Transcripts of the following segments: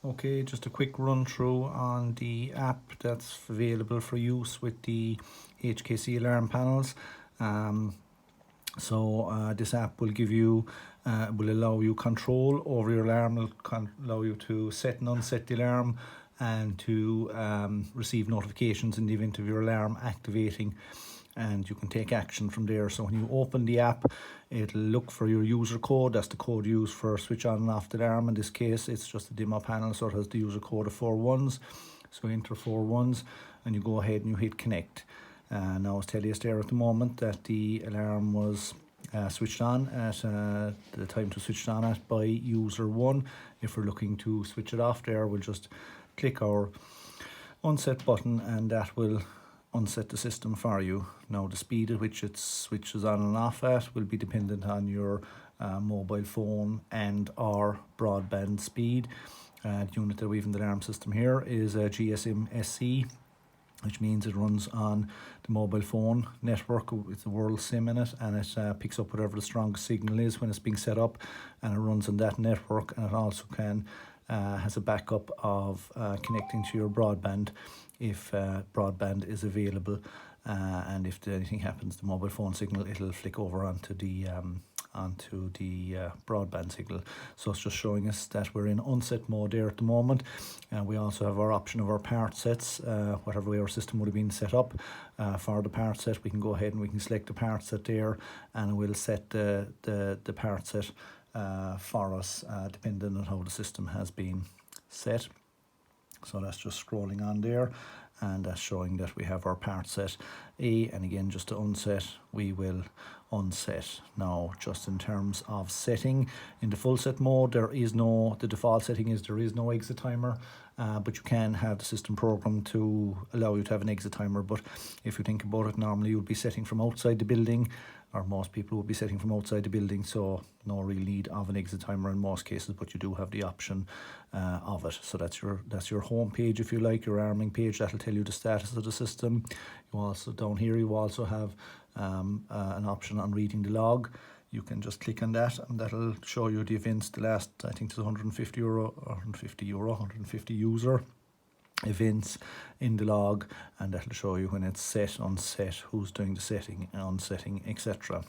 Okay, just a quick run through on the app that's available for use with the HKC Alarm panels. This app will give you, will allow you control over your alarm, will allow you to set and unset the alarm and to receive notifications in the event of your alarm activating, and you can take action from there. So when you open the app, it'll look for your user code. That's the code used for switch on and off the alarm. In this case, it's just a demo panel, so it has the user code of 4 ones. So enter 4 ones and you go ahead and you hit connect. Now it's telling us there at the moment that the alarm was switched on at the time to switch it on at by user 1. If we're looking to switch it off there, we'll just click our unset button and that will unset the system for you. Now the speed at which it switches on and off at will be dependent on your mobile phone and or broadband speed. The unit that we've in the alarm system here is a GSM SE, which means it runs on the mobile phone network with the world SIM in it, and it picks up whatever the strongest signal is when it's being set up, and it runs on that network. And it also has a backup of connecting to your broadband if broadband is available, and if anything happens, the mobile phone signal, it'll flick over onto the broadband signal. So it's just showing us that we're in unset mode there at the moment. We also have our option of our part sets, whatever way our system would have been set up. For the part set, we can go ahead and we can select the part set there, and we'll set the part set for us depending on how the system has been set. So that's just scrolling on there, and that's showing that we have our part set A, and again, just to unset, we will unset. Now, just in terms of setting, in the full set mode, the default setting is there is no exit timer, but you can have the system programmed to allow you to have an exit timer. But if you think about it, normally you'll be setting from outside the building, or most people will be setting from outside the building, so no real need of an exit timer in most cases, but you do have the option of it. So that's your home page, if you like, your arming page. That'll tell you the status of the system. You also, down here, you also have an option on reading the log. You can just click on that and that'll show you the events, the last, I think it's 150 user events in the log, and that'll show you when it's set, unset, who's doing the setting and unsetting, etc.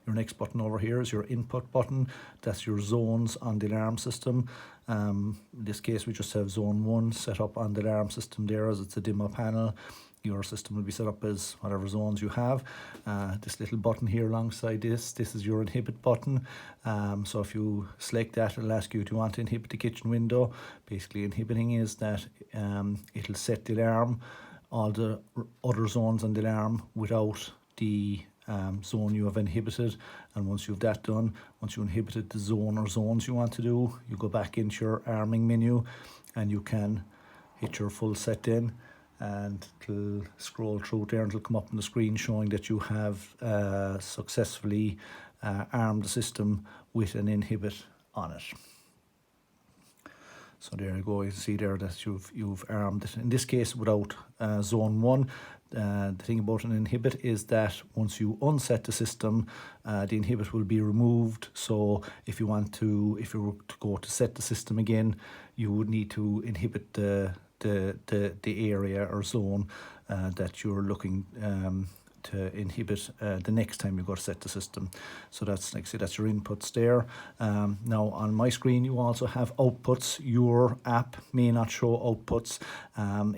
Your next button over here is your input button. That's your zones on the alarm system. In this case, we just have zone 1 set up on the alarm system there, as it's a demo panel. Your system will be set up as whatever zones you have. This little button here alongside this is your inhibit button. So if you select that, it'll ask you, do you want to inhibit the kitchen window? Basically, inhibiting is that it'll set the alarm, all the other zones on the alarm, without the zone you have inhibited. And once you've that done, once you inhibited the zone or zones you want to do, you go back into your arming menu and you can hit your full set in, and it'll scroll through there and it'll come up on the screen showing that you have successfully armed the system with an inhibit on it. So there you go, you can see there that you've armed it, in this case without zone 1. The thing about an inhibit is that once you unset the system, the inhibit will be removed. So if you were to go to set the system again, you would need to inhibit the area or zone that you're looking to inhibit the next time you go to set the system. So that's, like I say, that's your inputs there. Now on my screen you also have outputs. Your app may not show outputs.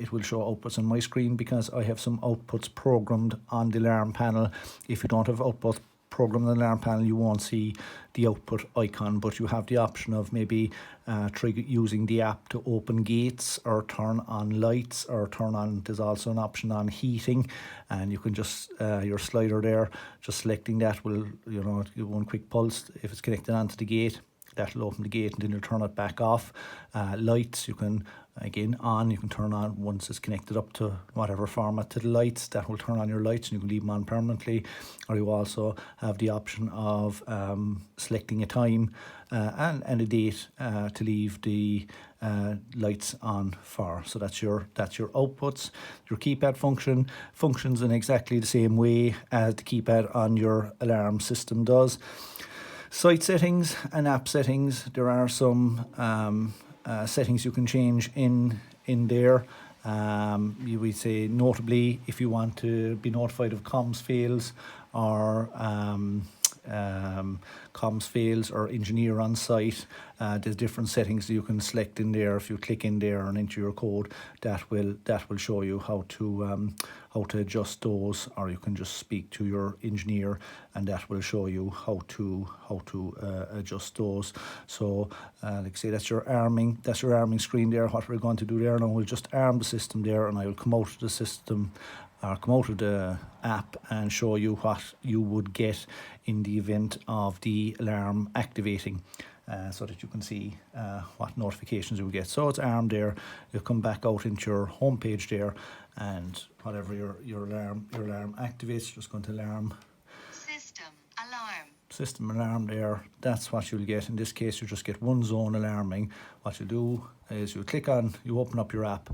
It will show outputs on my screen because I have some outputs programmed on the alarm panel. If you don't have outputs programmed on the alarm panel, you won't see the output icon, but you have the option of maybe using the app to open gates or turn on lights, or turn on, there's also an option on heating, and you can just your slider there, just selecting that will, give one quick pulse. If it's connected onto the gate, that'll open the gate and then you'll turn it back off. Lights, you can again you can turn on once it's connected up to whatever format to the lights. That will turn on your lights and you can leave them on permanently. Or you also have the option of selecting a time and a date to leave the lights on for. So that's your outputs. Your keypad functions in exactly the same way as the keypad on your alarm system does. Site settings and app settings, there are some settings you can change in there. You would say, notably, if you want to be notified of comms fails or comms fails or engineer on site, there's different settings that you can select in there. If you click in there and enter your code, that will show you how to adjust those, or you can just speak to your engineer and that will show you how to adjust those. So like I say, that's your arming screen there. What we're going to do there now, we'll just arm the system there, and I will come out of the system or come out of the app and show you what you would get in the event of the alarm activating, so that you can see what notifications you will get. So it's armed there. You come back out into your home page there, and whatever your alarm activates, just going to alarm. System alarm there, that's what you'll get. In this case, you just get one zone alarming. What you do is you open up your app,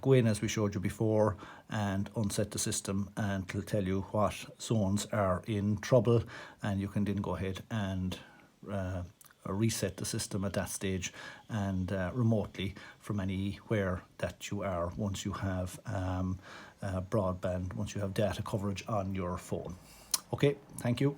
go in as we showed you before, and unset the system, and it'll tell you what zones are in trouble, and you can then go ahead and reset the system at that stage, and remotely from anywhere that you are, once you have broadband, once you have data coverage on your phone. Okay, thank you.